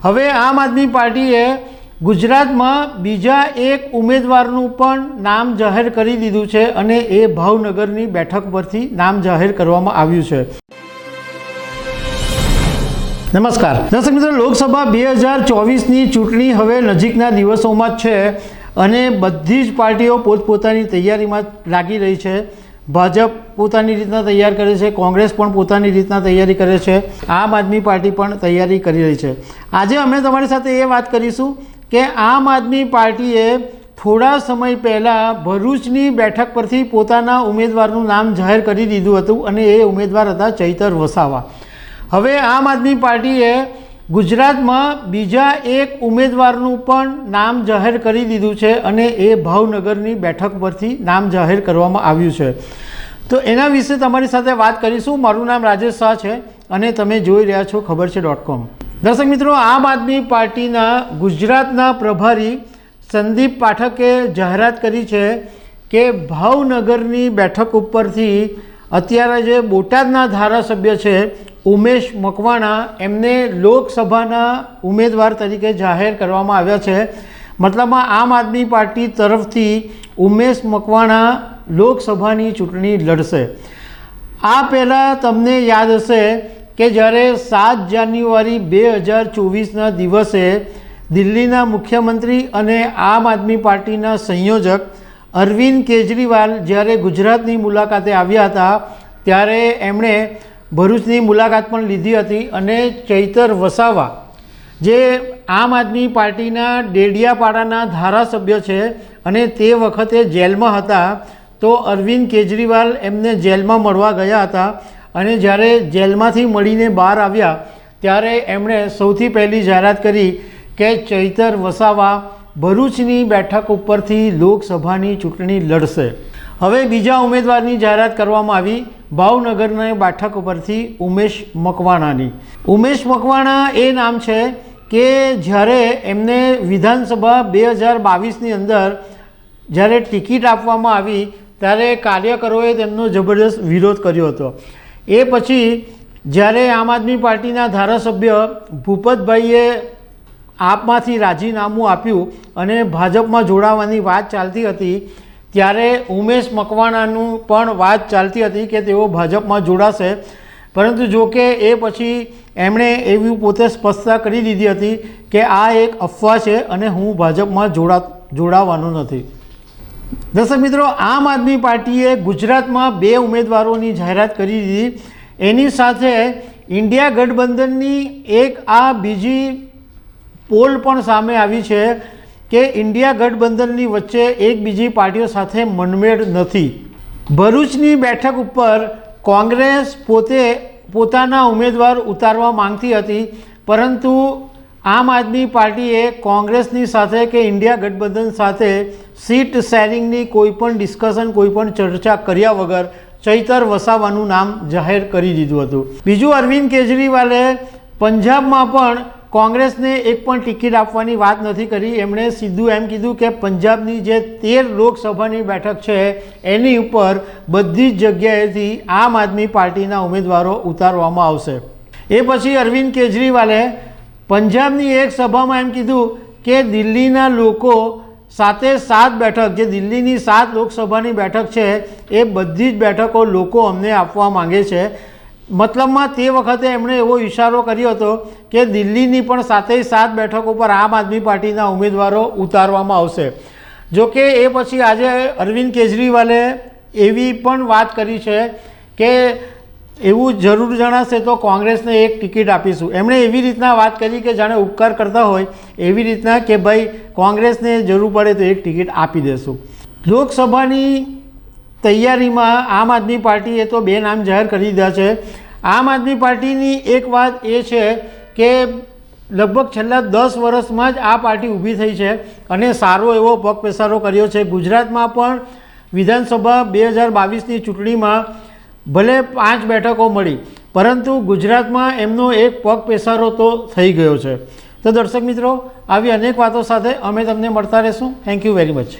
હવે આમ આદમી પાર્ટીએ ગુજરાતમાં બીજા એક ઉમેદવારનું પણ નામ જાહેર કરી દીધું છે અને એ ભાવનગરની બેઠક પરથી નામ જાહેર કરવામાં આવ્યું છે। નમસ્કાર દર્શક મિત્રો, લોકસભા 2024ની ચૂંટણી હવે નજીકના દિવસોમાં જ છે અને બધી જ પાર્ટીઓ પોતપોતાની તૈયારીમાં લાગી રહી છે। ભાજપ પોતાની રીતના તૈયાર કરે છે, કોંગ્રેસ પણ પોતાની રીતના તૈયારી કરે છે, આમ આદમી પાર્ટી પણ તૈયારી કરી રહી છે। આજે અમે તમારી સાથે એ વાત કરીશું કે આમ આદમી પાર્ટીએ થોડા સમય પહેલાં ભરૂચની બેઠક પરથી પોતાના ઉમેદવારનું નામ જાહેર કરી દીધું હતું અને એ ઉમેદવાર હતા ચૈતર વસાવા। હવે આમ આદમી પાર્ટીએ ગુજરાતમાં બીજા એક ઉમેદવારનું પણ નામ જાહેર કરી દીધું છે અને એ ભાવનગરની બેઠક પરથી નામ જાહેર કરવામાં આવ્યું છે। તો એના વિશે તમારી સાથે વાત કરીશું। મારું નામ રાજેશ શાહ છે અને તમે જોઈ રહ્યા છો ખબર છે .com। દર્શક મિત્રો, આમ આદમી પાર્ટીના ગુજરાતના પ્રભારી સંદીપ પાઠકે જાહેરાત કરી છે કે ભાવનગરની બેઠક ઉપરથી અત્યારે જે બોટાદના ધારાસભ્ય છે ઉમેશ મકવાણા, એમને લોકસભાના ઉમેદવાર તરીકે જાહેર કરવામાં આવ્યા છે। મતલબમાં આમ આદમી પાર્ટી તરફથી ઉમેશ મકવાણા લોકસભાની ચૂંટણી લડશે। આ પહેલાં તમને યાદ હશે કે જ્યારે 7 જાન્યુઆરી 2024ના દિવસે દિલ્હીના મુખ્યમંત્રી અને આમ આદમી પાર્ટીના સંયોજક અરવિંદ કેજરીવાલ જ્યારે ગુજરાતની મુલાકાતે આવ્યા હતા ત્યારે એમણે ભરૂચની મુલાકાત પણ લીધી હતી અને ચૈતર વસાવા જે આમ આદમી પાર્ટીના ડેડિયાપાડાના ધારાસભ્ય છે અને તે વખતે જેલમાં હતા, તો અરવિંદ કેજરીવાલ એમને જેલમાં મળવા ગયા હતા અને જ્યારે જેલમાંથી મળીને બહાર આવ્યા ત્યારે એમણે સૌથી પહેલી જાહેરાત કરી કે ચૈતર વસાવા ભરૂચની બેઠક ઉપરથી લોકસભાની ચૂંટણી લડશે। હવે બીજા ઉમેદવારની જાહેરાત કરવામાં આવી ભાવનગરની બેઠક ઉપરથી ઉમેશ મકવાણાની। ઉમેશ મકવાણા એ નામ છે કે જ્યારે એમને વિધાનસભા 2022ની અંદર જ્યારે ટિકિટ આપવામાં આવી ત્યારે કાર્યકરોએ તેમનો જબરદસ્ત વિરોધ કર્યો હતો। એ પછી જ્યારે આમ આદમી પાર્ટીના ધારાસભ્ય ભૂપતભાઈએ આપમાંથી રાજીનામું આપ્યું અને ભાજપમાં જોડાવાની વાત ચાલતી હતી ત્યારે ઉમેશ મકવાણાનું પણ વાત ચાલતી હતી કે તેઓ ભાજપમાં જોડાશે, પરંતુ જો કે એ પછી એમણે એવી પોતે સ્પષ્ટતા કરી દીધી હતી કે આ એક અફવા છે અને હું ભાજપમાં જોડાવાનો નથી। દર્શક મિત્રો, આમ આદમી પાર્ટીએ ગુજરાતમાં 2 ઉમેદવારોની જાહેરાત કરી દીધી। એની સાથે ઇન્ડિયા ગઠબંધનની એક આ બીજી પોલ પણ સામે આવી છે કે ઇન્ડિયા ગઠબંધનની વચ્ચે એક બીજી પાર્ટીઓ સાથે મનમેળ નથી। ભરૂચની બેઠક ઉપર કોંગ્રેસ પોતાના ઉમેદવાર ઉતારવા માંગતી હતી, પરંતુ આમ આદમી પાર્ટીએ કોંગ્રેસની સાથે કે ઇન્ડિયા ગઠબંધન સાથે સીટ શેરિંગની કોઈપણ ડિસ્કશન, કોઈપણ ચર્ચા કર્યા વગર ચૈતર વસાવાનું નામ જાહેર કરી દીધું હતું। બીજું, અરવિંદ કેજરીવાલે પંજાબમાં પણ કોંગ્રેસને એક પણ ટિકિટ આપવાની વાત નથી કરી। એમણે સીધું એમ કીધું કે પંજાબની જે 13 લોકસભાની બેઠક છે એની ઉપર બધી જ જગ્યાએથી આમ આદમી પાર્ટીના ઉમેદવારો ઉતારવામાં આવશે। એ પછી અરવિંદ કેજરીવાલે પંજાબની એક સભામાં એમ કીધું કે દિલ્હીના લોકો સાથે 7 બેઠક, જે દિલ્હીની 7 લોકસભાની બેઠક છે એ બધી જ બેઠકો લોકો અમને આપવા માંગે છે। મતલબમાં તે વખતે એમણે એવો ઇશારો કર્યો હતો કે દિલ્હીની પણ 7 બેઠકો પર આમ આદમી પાર્ટીના ઉમેદવારો ઉતારવામાં આવશે। જોકે એ પછી આજે અરવિંદ કેજરીવાલે એવી પણ વાત કરી છે કે એવું જરૂર જણાશે તો કોંગ્રેસને એક ટિકિટ આપીશું। એમણે એવી રીતના વાત કરી કે જાણે ઉપકાર કરતા હોય એવી રીતના કે ભાઈ કોંગ્રેસને જરૂર પડે તો એક ટિકિટ આપી દેશું। લોકસભાની તૈયારીમાં આમ આદમી પાર્ટીએ તો 2 નામ જાહેર કરી દીધા છે। આમ આદમી પાર્ટીની એક વાત એ છે કે લગભગ છેલ્લા 10 વર્ષમાં જ આ પાર્ટી ઊભી થઈ છે અને સારો એવો પગપેસારો કર્યો છે। ગુજરાતમાં પણ વિધાનસભા 2022ની ચૂંટણીમાં ભલે 5 બેઠકો મળી, પરંતુ ગુજરાતમાં એમનો એક પગપેસારો તો થઈ ગયો છે। તો દર્શક મિત્રો, આવી અનેક વાતો સાથે અમે તમને મળતા રહીશું। Thank you very much.